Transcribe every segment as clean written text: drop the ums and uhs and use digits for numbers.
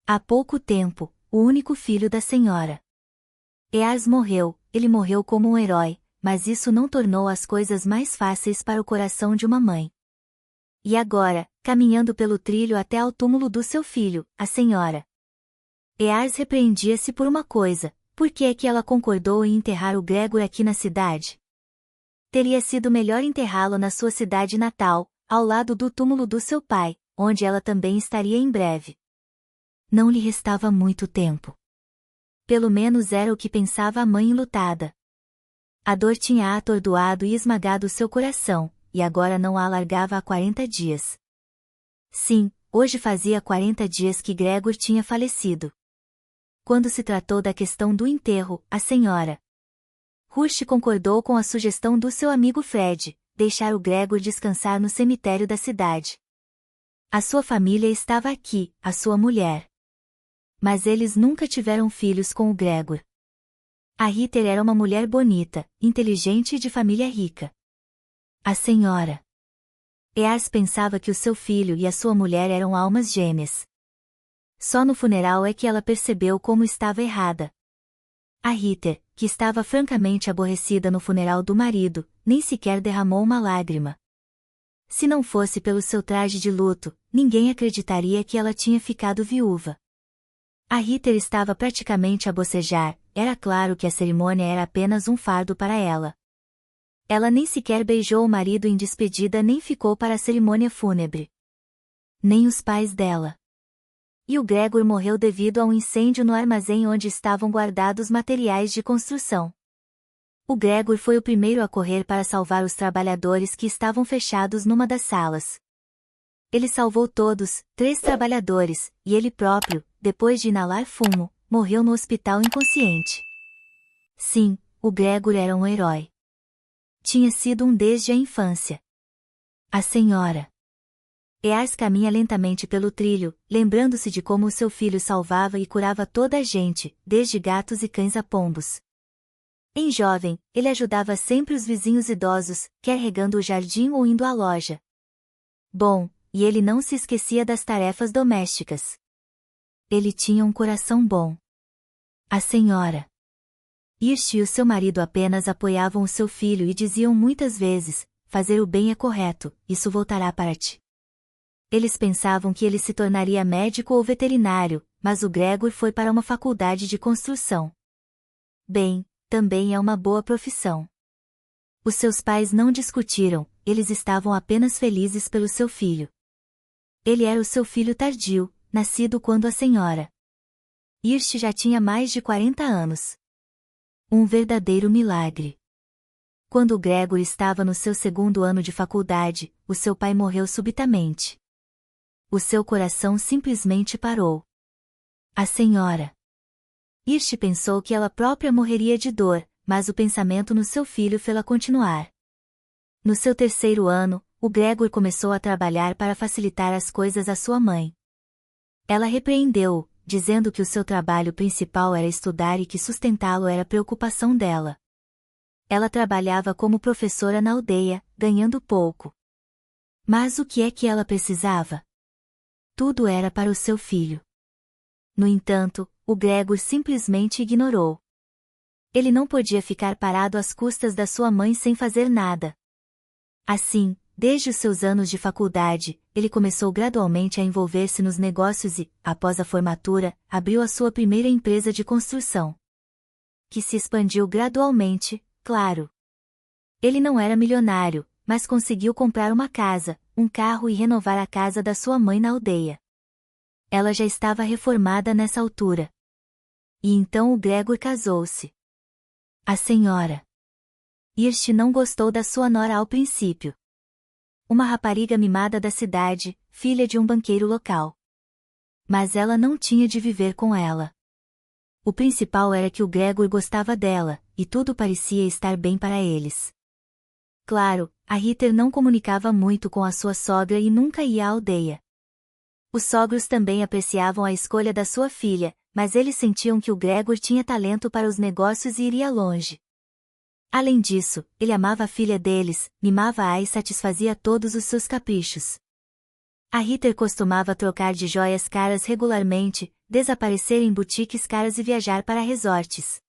Há pouco tempo, o único filho da senhora Ears morreu, ele morreu como um herói, mas isso não tornou as coisas mais fáceis para o coração de uma mãe. E agora, caminhando pelo trilho até ao túmulo do seu filho, a senhora Ears repreendia-se por uma coisa: por que é que ela concordou em enterrar o Gregor aqui na cidade? Teria sido melhor enterrá-lo na sua cidade natal, ao lado do túmulo do seu pai, onde ela também estaria em breve. Não lhe restava muito tempo. Pelo menos era o que pensava a mãe enlutada. A dor tinha atordoado e esmagado seu coração, e agora não a alargava há 40 dias. Sim, hoje fazia 40 dias que Gregor tinha falecido. Quando se tratou da questão do enterro, a senhora Rush concordou com a sugestão do seu amigo Fred, deixar o Gregor descansar no cemitério da cidade. A sua família estava aqui, a sua mulher. Mas eles nunca tiveram filhos com o Gregor. A Ritter era uma mulher bonita, inteligente e de família rica. A senhora Ears pensava que o seu filho e a sua mulher eram almas gêmeas. Só no funeral é que ela percebeu como estava errada. A Ritter, que estava francamente aborrecida no funeral do marido, nem sequer derramou uma lágrima. Se não fosse pelo seu traje de luto, ninguém acreditaria que ela tinha ficado viúva. A Ritter estava praticamente a bocejar, era claro que a cerimônia era apenas um fardo para ela. Ela nem sequer beijou o marido em despedida nem ficou para a cerimônia fúnebre. Nem os pais dela. E o Gregor morreu devido a um incêndio no armazém onde estavam guardados materiais de construção. O Gregor foi o primeiro a correr para salvar os trabalhadores que estavam fechados numa das salas. Ele salvou todos, 3 trabalhadores, e ele próprio, depois de inalar fumo, morreu no hospital inconsciente. Sim, o Gregor era um herói. Tinha sido um desde a infância. A senhora Ears caminha lentamente pelo trilho, lembrando-se de como o seu filho salvava e curava toda a gente, desde gatos e cães a pombos. Em jovem, ele ajudava sempre os vizinhos idosos, quer regando o jardim ou indo à loja. Bom, e ele não se esquecia das tarefas domésticas. Ele tinha um coração bom. A senhora Irst e o seu marido apenas apoiavam o seu filho e diziam muitas vezes: fazer o bem é correto, isso voltará para ti. Eles pensavam que ele se tornaria médico ou veterinário, mas o Gregor foi para uma faculdade de construção. Bem, também é uma boa profissão. Os seus pais não discutiram, eles estavam apenas felizes pelo seu filho. Ele era o seu filho tardio, nascido quando a senhora Irst já tinha mais de 40 anos. Um verdadeiro milagre. Quando o Gregor estava no seu 2º ano de faculdade, o seu pai morreu subitamente. O seu coração simplesmente parou. A senhora Irst pensou que ela própria morreria de dor, mas o pensamento no seu filho fê-la continuar. No seu 3º ano, o Gregor começou a trabalhar para facilitar as coisas à sua mãe. Ela repreendeu-o, dizendo que o seu trabalho principal era estudar e que sustentá-lo era preocupação dela. Ela trabalhava como professora na aldeia, ganhando pouco. Mas o que é que ela precisava? Tudo era para o seu filho. No entanto, o Gregor simplesmente ignorou. Ele não podia ficar parado às custas da sua mãe sem fazer nada. Assim, desde os seus anos de faculdade, ele começou gradualmente a envolver-se nos negócios e, após a formatura, abriu a sua primeira empresa de construção. Que se expandiu gradualmente, claro. Ele não era milionário, mas conseguiu comprar uma casa, um carro e renovar a casa da sua mãe na aldeia. Ela já estava reformada nessa altura. E então o Gregor casou-se. A senhora Irst não gostou da sua nora ao princípio. Uma rapariga mimada da cidade, filha de um banqueiro local. Mas ela não tinha de viver com ela. O principal era que o Gregor gostava dela, e tudo parecia estar bem para eles. Claro, a Ritter não comunicava muito com a sua sogra e nunca ia à aldeia. Os sogros também apreciavam a escolha da sua filha, mas eles sentiam que o Gregor tinha talento para os negócios e iria longe. Além disso, ele amava a filha deles, mimava-a e satisfazia todos os seus caprichos. A Ritter costumava trocar de joias caras regularmente, desaparecer em boutiques caras e viajar para resorts.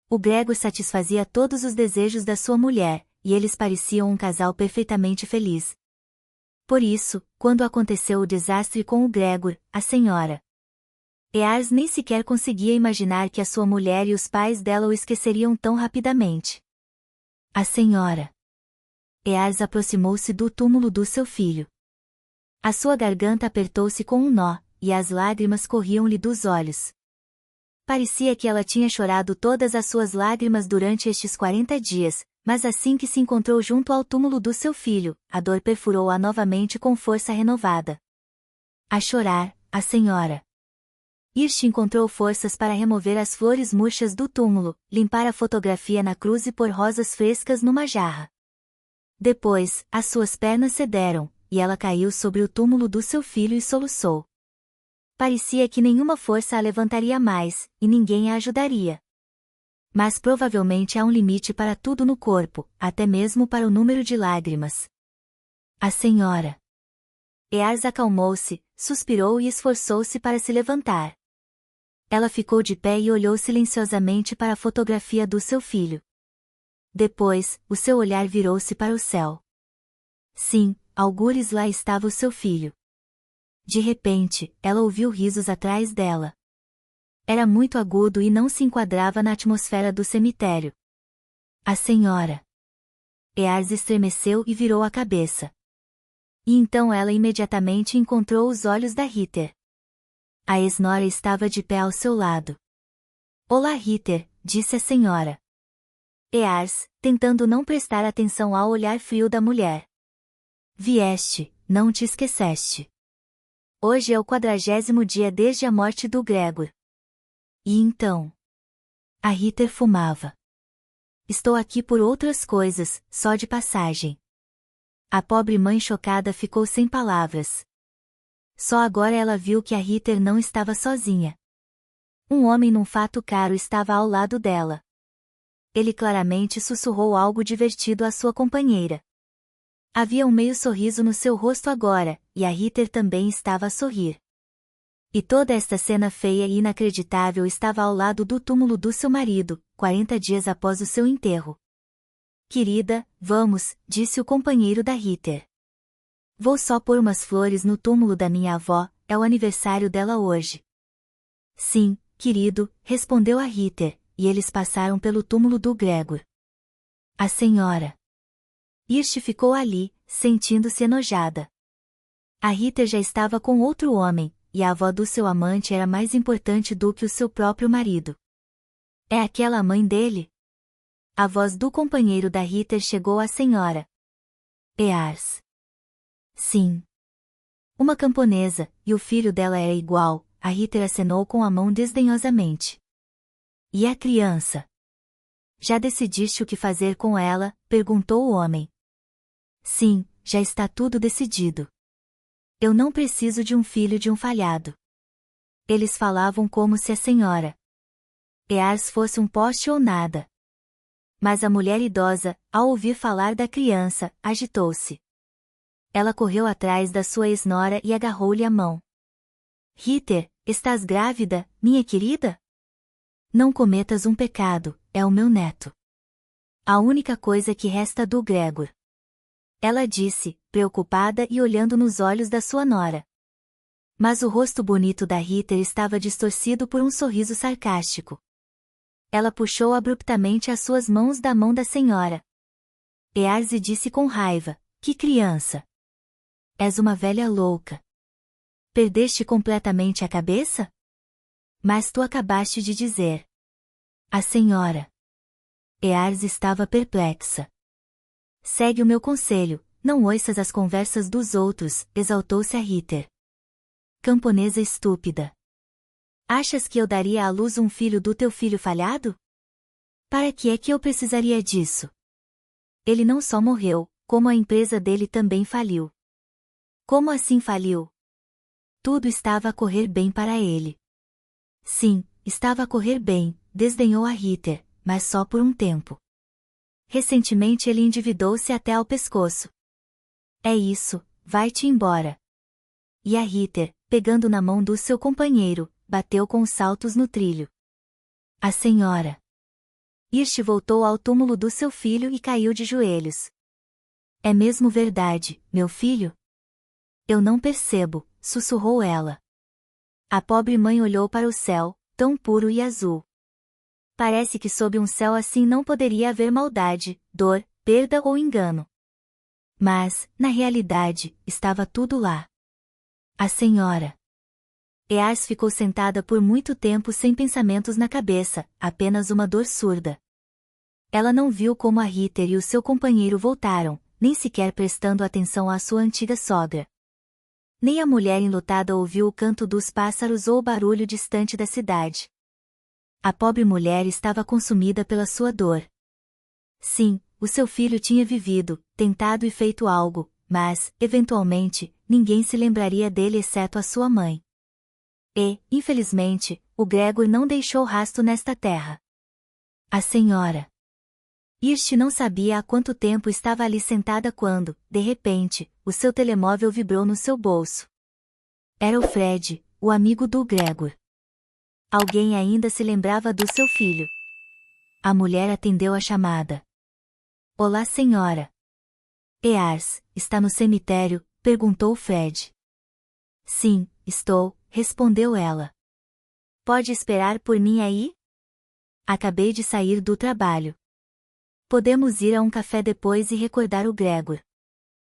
O Gregor satisfazia todos os desejos da sua mulher, e eles pareciam um casal perfeitamente feliz. Por isso, quando aconteceu o desastre com o Gregor, a senhora Ears nem sequer conseguia imaginar que a sua mulher e os pais dela o esqueceriam tão rapidamente. A senhora Ears aproximou-se do túmulo do seu filho. A sua garganta apertou-se com um nó, e as lágrimas corriam-lhe dos olhos. Parecia que ela tinha chorado todas as suas lágrimas durante estes 40 dias, mas assim que se encontrou junto ao túmulo do seu filho, a dor perfurou-a novamente com força renovada. A chorar, a senhora Irst encontrou forças para remover as flores murchas do túmulo, limpar a fotografia na cruz e pôr rosas frescas numa jarra. Depois, as suas pernas cederam, e ela caiu sobre o túmulo do seu filho e soluçou. Parecia que nenhuma força a levantaria mais, e ninguém a ajudaria. Mas provavelmente há um limite para tudo no corpo, até mesmo para o número de lágrimas. A senhora Ears acalmou-se, suspirou e esforçou-se para se levantar. Ela ficou de pé e olhou silenciosamente para a fotografia do seu filho. Depois, o seu olhar virou-se para o céu. Sim, algures lá estava o seu filho. De repente, ela ouviu risos atrás dela. Era muito agudo e não se enquadrava na atmosfera do cemitério. A senhora Ears estremeceu e virou a cabeça. E então ela imediatamente encontrou os olhos da Ritter. A ex-nora estava de pé ao seu lado. Olá, Ritter, disse a senhora Ears, tentando não prestar atenção ao olhar frio da mulher. Vieste, não te esqueceste. Hoje é o 40º dia desde a morte do Gregor. E então? A Ritter fumava. Estou aqui por outras coisas, só de passagem. A pobre mãe chocada ficou sem palavras. Só agora ela viu que a Ritter não estava sozinha. Um homem num fato caro estava ao lado dela. Ele claramente sussurrou algo divertido à sua companheira. Havia um meio sorriso no seu rosto agora, e a Ritter também estava a sorrir. E toda esta cena feia e inacreditável estava ao lado do túmulo do seu marido, 40 dias após o seu enterro. Querida, vamos, disse o companheiro da Ritter. Vou só pôr umas flores no túmulo da minha avó, é o aniversário dela hoje. Sim, querido, respondeu a Ritter, e eles passaram pelo túmulo do Gregor. A senhora Irst ficou ali, sentindo-se enojada. A Ritter já estava com outro homem, e a avó do seu amante era mais importante do que o seu próprio marido. É aquela a mãe dele? A voz do companheiro da Ritter chegou à senhora Ears. Sim. Uma camponesa, e o filho dela era igual, a Ritter acenou com a mão desdenhosamente. E a criança? Já decidiste o que fazer com ela? Perguntou o homem. Sim, já está tudo decidido. Eu não preciso de um filho de um falhado. Eles falavam como se a senhora Ears fosse um poste ou nada. Mas a mulher idosa, ao ouvir falar da criança, agitou-se. Ela correu atrás da sua ex-nora e agarrou-lhe a mão. Ritter, estás grávida, minha querida? Não cometas um pecado, é o meu neto. A única coisa que resta do Gregor. Ela disse, preocupada e olhando nos olhos da sua nora. Mas o rosto bonito da Ritter estava distorcido por um sorriso sarcástico. Ela puxou abruptamente as suas mãos da mão da senhora Ears e disse com raiva, que criança! És uma velha louca. Perdeste completamente a cabeça? Mas tu acabaste de dizer. A senhora Ears estava perplexa. Segue o meu conselho, não ouças as conversas dos outros, exaltou-se a Ritter. Camponesa estúpida. Achas que eu daria à luz um filho do teu filho falhado? Para que é que eu precisaria disso? Ele não só morreu, como a empresa dele também faliu. Como assim faliu? Tudo estava a correr bem para ele. Sim, estava a correr bem, desdenhou a Ritter, mas só por um tempo. Recentemente ele endividou-se até ao pescoço. É isso, vai-te embora. e a Ritter, pegando na mão do seu companheiro, bateu com os saltos no trilho. A senhora Irst voltou ao túmulo do seu filho e caiu de joelhos. É mesmo verdade, meu filho? Eu não percebo, sussurrou ela. A pobre mãe olhou para o céu, tão puro e azul. Parece que sob um céu assim não poderia haver maldade, dor, perda ou engano. Mas, na realidade, estava tudo lá. A senhora Ears ficou sentada por muito tempo sem pensamentos na cabeça, apenas uma dor surda. Ela não viu como a Ritter e o seu companheiro voltaram, nem sequer prestando atenção à sua antiga sogra. Nem a mulher enlutada ouviu o canto dos pássaros ou o barulho distante da cidade. A pobre mulher estava consumida pela sua dor. Sim, o seu filho tinha vivido, tentado e feito algo, mas, eventualmente, ninguém se lembraria dele exceto a sua mãe. E, infelizmente, o Gregor não deixou rastro nesta terra. A senhora Irst não sabia há quanto tempo estava ali sentada quando, de repente, o seu telemóvel vibrou no seu bolso. Era o Fred, o amigo do Gregor. Alguém ainda se lembrava do seu filho. A mulher atendeu a chamada. Olá, senhora. Ears, está no cemitério? Perguntou Fred. Sim, estou, respondeu ela. Pode esperar por mim aí? Acabei de sair do trabalho. Podemos ir a um café depois e recordar o Gregor.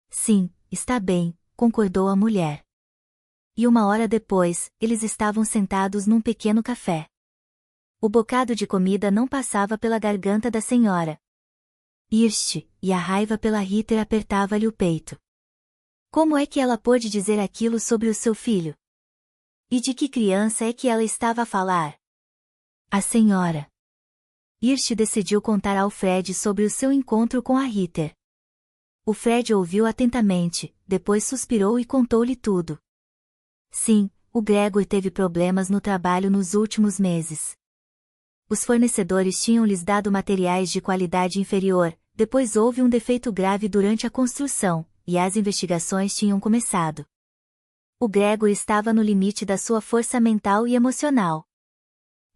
Sim, está bem, concordou a mulher. E uma hora depois, eles estavam sentados num pequeno café. O bocado de comida não passava pela garganta da senhora Irst, e a raiva pela Ritter apertava-lhe o peito. Como é que ela pôde dizer aquilo sobre o seu filho? E de que criança é que ela estava a falar? A senhora Irst decidiu contar ao Fred sobre o seu encontro com a Ritter. O Fred ouviu atentamente, depois suspirou e contou-lhe tudo. Sim, o Gregor teve problemas no trabalho nos últimos meses. Os fornecedores tinham lhes dado materiais de qualidade inferior, depois houve um defeito grave durante a construção, e as investigações tinham começado. O Gregor estava no limite da sua força mental e emocional.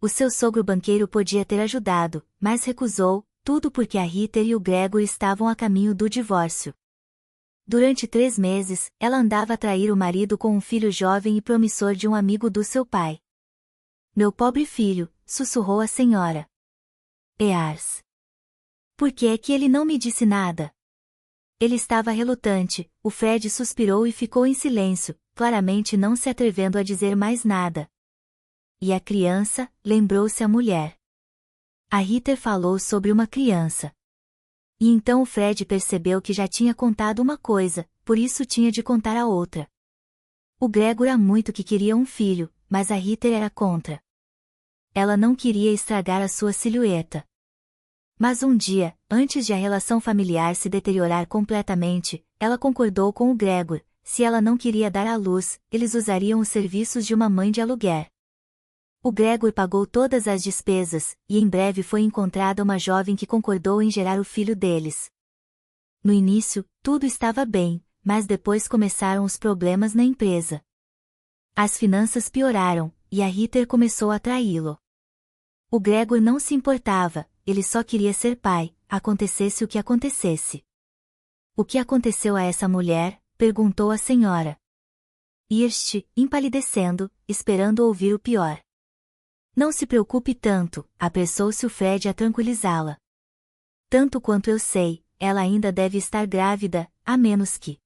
O seu sogro banqueiro podia ter ajudado, mas recusou, tudo porque a Ritter e o Gregor estavam a caminho do divórcio. Durante 3 meses, ela andava a trair o marido com um filho jovem e promissor de um amigo do seu pai. Meu pobre filho, sussurrou a senhora Ears. Por que é que ele não me disse nada? Ele estava relutante, o Fred suspirou e ficou em silêncio, claramente não se atrevendo a dizer mais nada. E a criança, lembrou-se a mulher. A Ritter falou sobre uma criança. E então o Fred percebeu que já tinha contado uma coisa, por isso tinha de contar a outra. O Gregor há muito que queria um filho, mas a Ritter era contra. Ela não queria estragar a sua silhueta. Mas um dia, antes de a relação familiar se deteriorar completamente, ela concordou com o Gregor, se ela não queria dar à luz, eles usariam os serviços de uma mãe de aluguer. O Gregor pagou todas as despesas, e em breve foi encontrada uma jovem que concordou em gerar o filho deles. No início, tudo estava bem, mas depois começaram os problemas na empresa. As finanças pioraram, e a Ritter começou a traí-lo. O Gregor não se importava, ele só queria ser pai, acontecesse o que acontecesse. O que aconteceu a essa mulher? Perguntou a senhora Irst, empalidecendo, esperando ouvir o pior. Não se preocupe tanto, apressou-se o Fred a tranquilizá-la. Tanto quanto eu sei, ela ainda deve estar grávida, a menos que...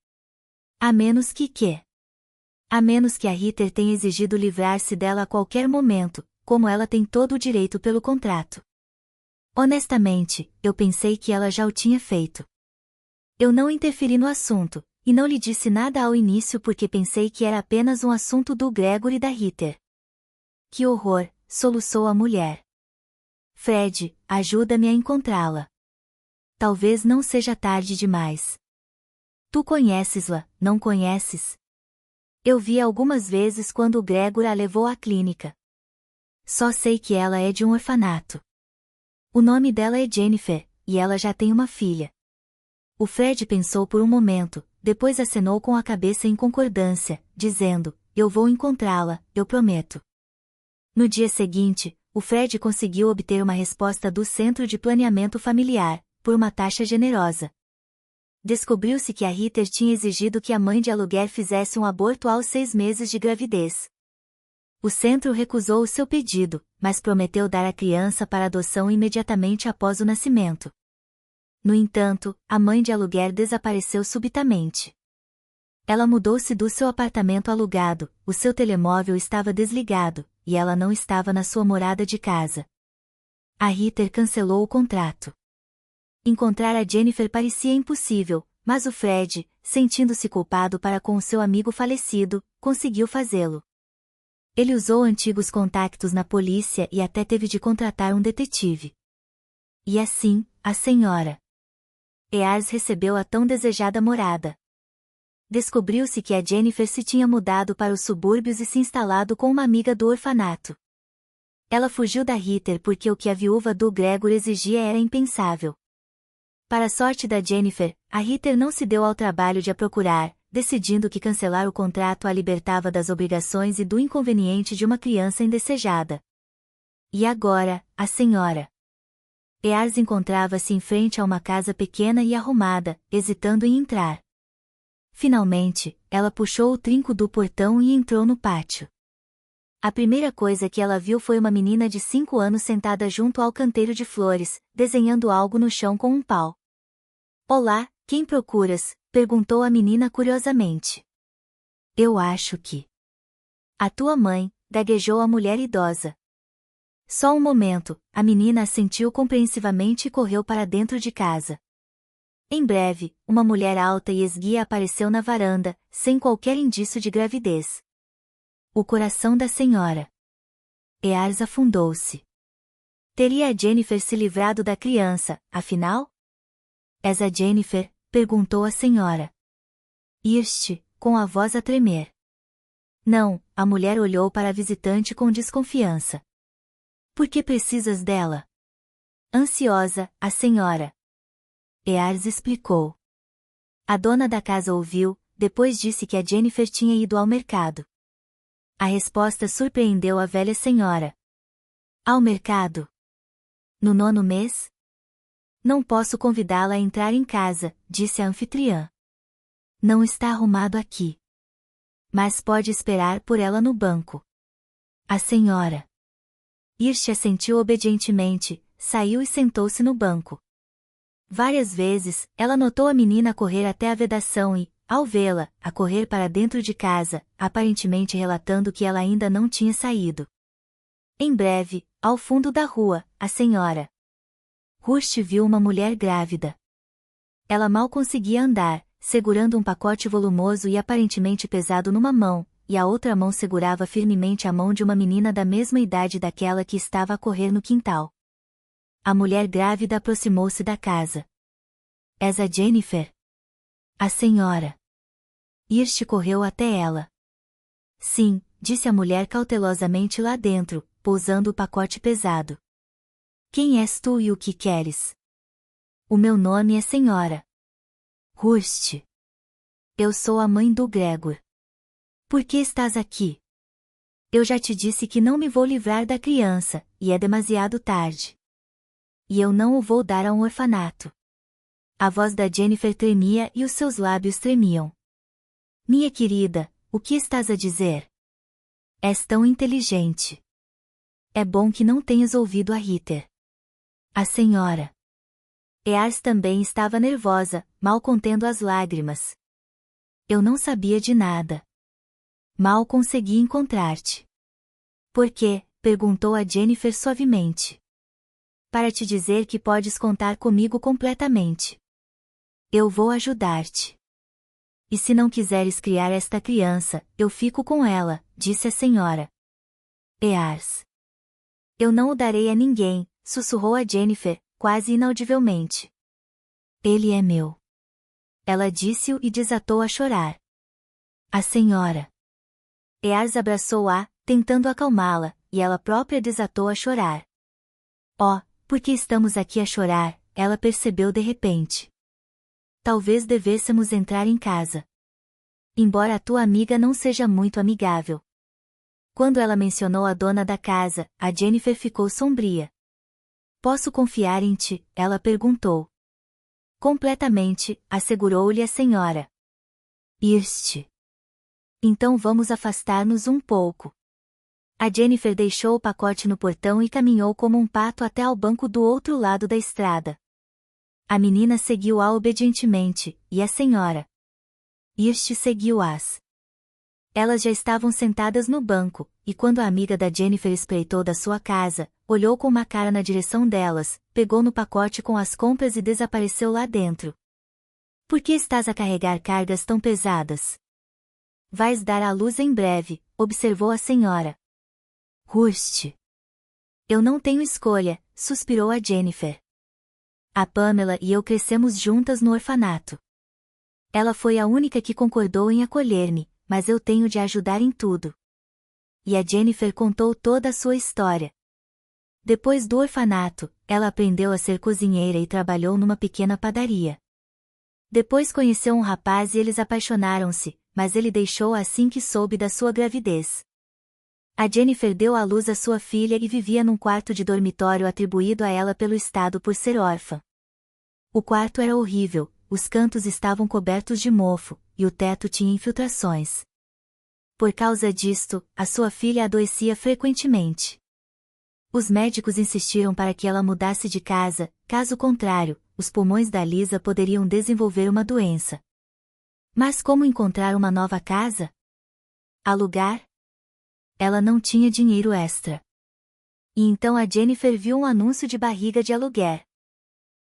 A menos que quê? A menos que a Ritter tenha exigido livrar-se dela a qualquer momento, como ela tem todo o direito pelo contrato. Honestamente, eu pensei que ela já o tinha feito. Eu não interferi no assunto, e não lhe disse nada ao início porque pensei que era apenas um assunto do Gregor e da Ritter. Que horror, soluçou a mulher. Fred, ajuda-me a encontrá-la. Talvez não seja tarde demais. Tu conheces-la, não conheces? Eu vi algumas vezes quando o Gregor a levou à clínica. Só sei que ela é de um orfanato. O nome dela é Jennifer, e ela já tem uma filha. O Fred pensou por um momento, depois acenou com a cabeça em concordância, dizendo, eu vou encontrá-la, eu prometo. No dia seguinte, o Fred conseguiu obter uma resposta do Centro de Planeamento Familiar, por uma taxa generosa. Descobriu-se que a Heather tinha exigido que a mãe de aluguer fizesse um aborto aos 6 meses de gravidez. O centro recusou o seu pedido, mas prometeu dar a criança para adoção imediatamente após o nascimento. No entanto, a mãe de aluguer desapareceu subitamente. Ela mudou-se do seu apartamento alugado, o seu telemóvel estava desligado, e ela não estava na sua morada de casa. A Heather cancelou o contrato. Encontrar a Jennifer parecia impossível, mas o Fred, sentindo-se culpado para com o seu amigo falecido, conseguiu fazê-lo. Ele usou antigos contactos na polícia e até teve de contratar um detetive. E assim, a senhora Ears recebeu a tão desejada morada. Descobriu-se que a Jennifer se tinha mudado para os subúrbios e se instalado com uma amiga do orfanato. Ela fugiu da Heather porque o que a viúva do Gregor exigia era impensável. Para a sorte da Jennifer, a Heather não se deu ao trabalho de a procurar, decidindo que cancelar o contrato a libertava das obrigações e do inconveniente de uma criança indesejada. E agora, a senhora Ears encontrava-se em frente a uma casa pequena e arrumada, hesitando em entrar. Finalmente, ela puxou o trinco do portão e entrou no pátio. A primeira coisa que ela viu foi uma menina de 5 anos sentada junto ao canteiro de flores, desenhando algo no chão com um pau. Olá, quem procuras? Perguntou a menina curiosamente. Eu acho que... A tua mãe, gaguejou a mulher idosa. Só um momento, a menina assentiu compreensivamente e correu para dentro de casa. Em breve, uma mulher alta e esguia apareceu na varanda, sem qualquer indício de gravidez. O coração da senhora Ears afundou-se. Teria a Jennifer se livrado da criança, afinal? És a Jennifer? Perguntou a senhora Hirst, com a voz a tremer. Não, a mulher olhou para a visitante com desconfiança. Por que precisas dela? Ansiosa, a senhora Ears explicou. A dona da casa ouviu, depois disse que a Jennifer tinha ido ao mercado. A resposta surpreendeu a velha senhora. Ao mercado? No 9º mês? Não posso convidá-la a entrar em casa, disse a anfitriã. Não está arrumado aqui. Mas pode esperar por ela no banco. A senhora Hirsch assentiu obedientemente, saiu e sentou-se no banco. Várias vezes, ela notou a menina correr até a vedação e, ao vê-la, a correr para dentro de casa, aparentemente relatando que ela ainda não tinha saído. Em breve, ao fundo da rua, a senhora Hurst viu uma mulher grávida. Ela mal conseguia andar, segurando um pacote volumoso e aparentemente pesado numa mão, e a outra mão segurava firmemente a mão de uma menina da mesma idade daquela que estava a correr no quintal. A mulher grávida aproximou-se da casa. És a Jennifer? A senhora Hirst correu até ela. Sim, disse a mulher cautelosamente lá dentro, pousando o pacote pesado. Quem és tu e o que queres? O meu nome é senhora Hurst. Eu sou a mãe do Gregor. Por que estás aqui? Eu já te disse que não me vou livrar da criança, e é demasiado tarde. E eu não o vou dar a um orfanato. A voz da Jennifer tremia e os seus lábios tremiam. Minha querida, o que estás a dizer? És tão inteligente. É bom que não tenhas ouvido a Heather. A senhora Ears também estava nervosa, mal contendo as lágrimas. Eu não sabia de nada. Mal consegui encontrar-te. Por quê? Perguntou a Jennifer suavemente. Para te dizer que podes contar comigo completamente. Eu vou ajudar-te. E se não quiseres criar esta criança, eu fico com ela, disse a senhora Ears. Eu não o darei a ninguém, sussurrou a Jennifer, quase inaudivelmente. Ele é meu. Ela disse-o e desatou a chorar. A senhora Ears abraçou-a, tentando acalmá-la, e ela própria desatou a chorar. Oh, por que estamos aqui a chorar? Ela percebeu de repente. Talvez devêssemos entrar em casa. Embora a tua amiga não seja muito amigável. Quando ela mencionou a dona da casa, a Jennifer ficou sombria. Posso confiar em ti? Ela perguntou. Completamente, assegurou-lhe a senhora. Irste. Então vamos afastar-nos um pouco. A Jennifer deixou o pacote no portão e caminhou como um pato até ao banco do outro lado da estrada. A menina seguiu-a obedientemente, e a senhora Irste seguiu-as. Elas já estavam sentadas no banco, e quando a amiga da Jennifer espreitou da sua casa, olhou com uma cara na direção delas, pegou no pacote com as compras e desapareceu lá dentro. Por que estás a carregar cargas tão pesadas? Vais dar à luz em breve, observou a senhora. Hurst. Eu não tenho escolha, suspirou a Jennifer. A Pamela e eu crescemos juntas no orfanato. Ela foi a única que concordou em acolher-me, mas eu tenho de ajudar em tudo. E a Jennifer contou toda a sua história. Depois do orfanato, ela aprendeu a ser cozinheira e trabalhou numa pequena padaria. Depois conheceu um rapaz e eles apaixonaram-se, mas ele deixou-a assim que soube da sua gravidez. A Jennifer deu à luz a sua filha e vivia num quarto de dormitório atribuído a ela pelo Estado por ser órfã. O quarto era horrível, os cantos estavam cobertos de mofo, e o teto tinha infiltrações. Por causa disto, a sua filha adoecia frequentemente. Os médicos insistiram para que ela mudasse de casa, caso contrário, os pulmões da Lisa poderiam desenvolver uma doença. Mas como encontrar uma nova casa? Alugar? Ela não tinha dinheiro extra. E então a Jennifer viu um anúncio de barriga de aluguer.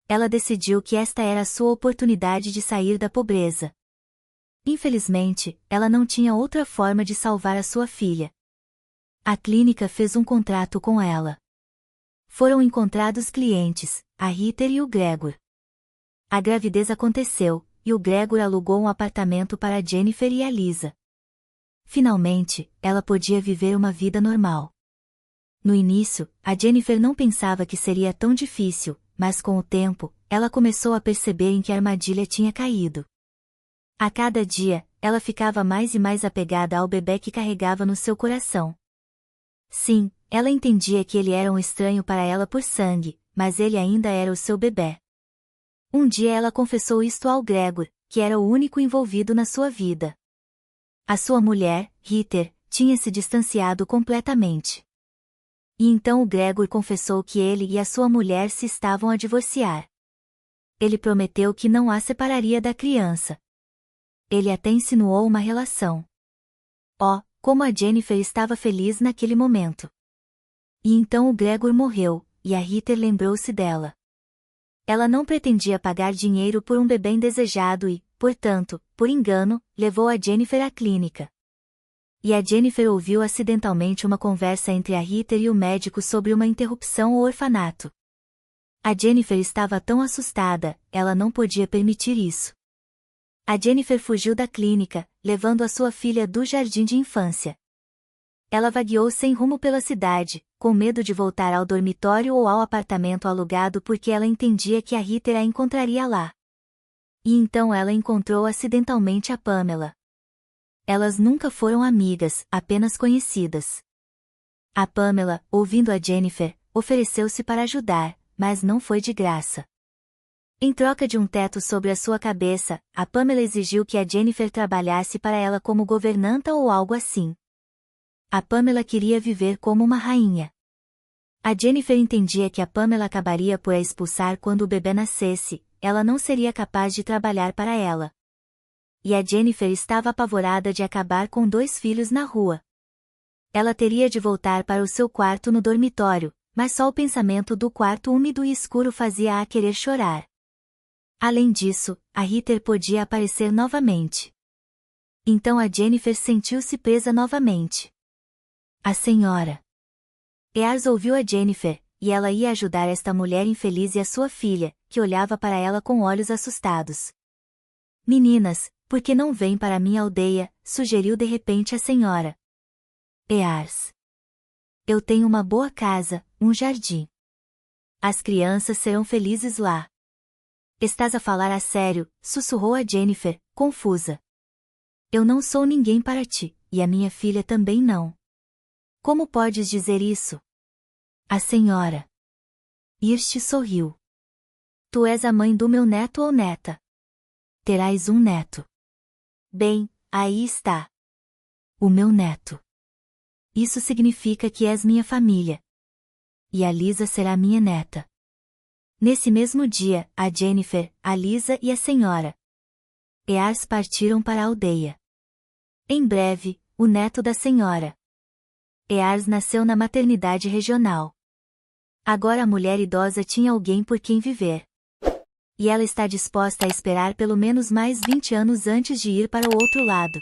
Ela decidiu que esta era a sua oportunidade de sair da pobreza. Infelizmente, ela não tinha outra forma de salvar a sua filha. A clínica fez um contrato com ela. Foram encontrados clientes, a Ritter e o Gregor. A gravidez aconteceu, e o Gregor alugou um apartamento para a Jennifer e a Lisa. Finalmente, ela podia viver uma vida normal. No início, a Jennifer não pensava que seria tão difícil, mas com o tempo, ela começou a perceber em que a armadilha tinha caído. A cada dia, ela ficava mais e mais apegada ao bebê que carregava no seu coração. Sim, ela entendia que ele era um estranho para ela por sangue, mas ele ainda era o seu bebê. Um dia ela confessou isto ao Gregor, que era o único envolvido na sua vida. A sua mulher, Ritter, tinha se distanciado completamente. E então o Gregor confessou que ele e a sua mulher se estavam a divorciar. Ele prometeu que não a separaria da criança. Ele até insinuou uma relação. Oh, como a Jennifer estava feliz naquele momento. E então o Gregor morreu, e a Ritter lembrou-se dela. Ela não pretendia pagar dinheiro por um bebê indesejado e, portanto, por engano, levou a Jennifer à clínica. E a Jennifer ouviu acidentalmente uma conversa entre a Ritter e o médico sobre uma interrupção ao orfanato. A Jennifer estava tão assustada, ela não podia permitir isso. A Jennifer fugiu da clínica, levando a sua filha do jardim de infância. Ela vagueou sem rumo pela cidade, com medo de voltar ao dormitório ou ao apartamento alugado porque ela entendia que a Ritter a encontraria lá. E então ela encontrou acidentalmente a Pamela. Elas nunca foram amigas, apenas conhecidas. A Pamela, ouvindo a Jennifer, ofereceu-se para ajudar, mas não foi de graça. Em troca de um teto sobre a sua cabeça, a Pamela exigiu que a Jennifer trabalhasse para ela como governanta ou algo assim. A Pamela queria viver como uma rainha. A Jennifer entendia que a Pamela acabaria por a expulsar quando o bebê nascesse, ela não seria capaz de trabalhar para ela. E a Jennifer estava apavorada de acabar com 2 filhos na rua. Ela teria de voltar para o seu quarto no dormitório, mas só o pensamento do quarto úmido e escuro fazia-a querer chorar. Além disso, a Ritter podia aparecer novamente. Então a Jennifer sentiu-se presa novamente. A senhora Ears ouviu a Jennifer, e ela ia ajudar esta mulher infeliz e a sua filha, que olhava para ela com olhos assustados. Meninas, por que não vêm para minha aldeia? Sugeriu de repente a senhora Ears. Eu tenho uma boa casa, um jardim. As crianças serão felizes lá. Estás a falar a sério, sussurrou a Jennifer, confusa. Eu não sou ninguém para ti, e a minha filha também não. Como podes dizer isso? A senhora Irst sorriu. Tu és a mãe do meu neto ou neta? Terás um neto. Bem, aí está. O meu neto. Isso significa que és minha família. E a Lisa será minha neta. Nesse mesmo dia, a Jennifer, a Lisa e a senhora Ears partiram para a aldeia. Em breve, o neto da senhora Ears nasceu na maternidade regional. Agora a mulher idosa tinha alguém por quem viver. E ela está disposta a esperar pelo menos mais 20 anos antes de ir para o outro lado.